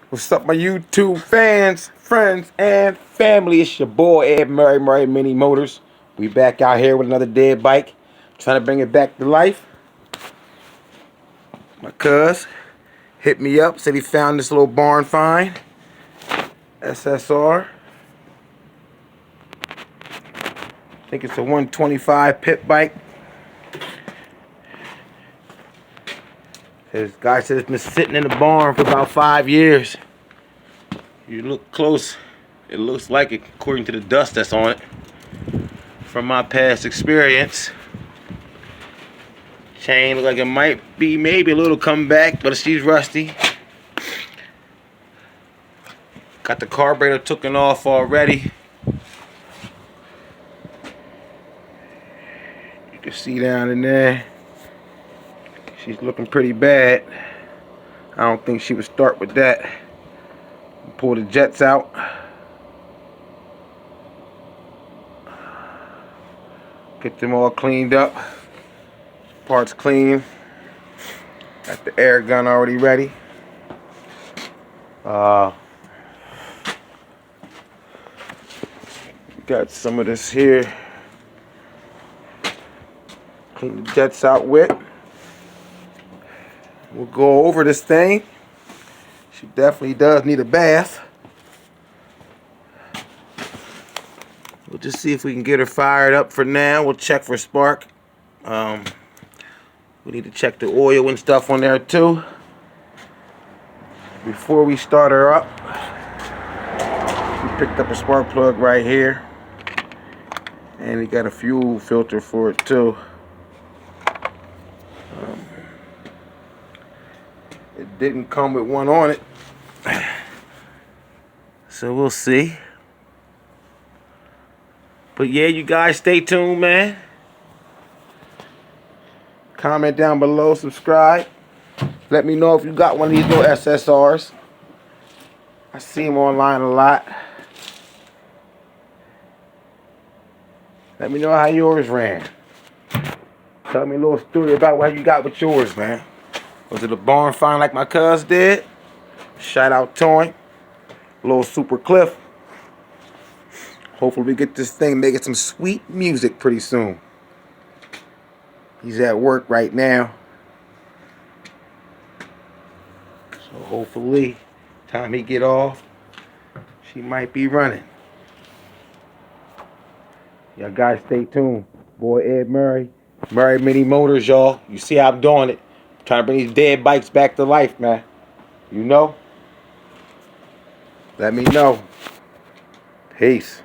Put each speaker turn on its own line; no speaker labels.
What's up, my YouTube fans, friends, and family? It's your boy Ed Murray, Murray Mini Motors. We back out here with another dead bike, trying to bring it back to life. My cuz hit me up, said he found this little barn find, SSR. I think it's a 125 pit bike. This guy says it's been sitting in the barn for about 5 years. You look close, it looks like it according to the dust that's on it. From my past experience, chain look like it might be maybe a little comeback, but she's rusty. Got the carburetor taken off already. You can see down in there, she's looking pretty bad. I don't think she would start with that. Pull the jets out. Get them all cleaned up. Parts clean. Got the air gun already ready. Got some of this here. Clean the jets out with. We'll go over this thing. She definitely does need a bath. We'll just see if we can get her fired up for now. We'll check for spark. We need to check the oil and stuff on there too. Before we start her up, we picked up a spark plug right here. And we got a fuel filter for it too. It didn't come with one on it. So we'll see. But yeah, you guys stay tuned, man. Comment down below, subscribe. Let me know if you got one of these little SSRs. I see them online a lot. Let me know how yours ran. Tell me a little story about what you got with yours, man. Was it a barn find like my cuz did? Shout out to him. Little Super Cliff. Hopefully we get this thing making some sweet music pretty soon. He's at work right now. So hopefully, time he get off, she might be running. Y'all guys stay tuned. Boy Ed Murray. Murray Mini Motors, y'all. You see how I'm doing it. I'm trying to bring these dead bikes back to life, man. You know? Let me know. Peace.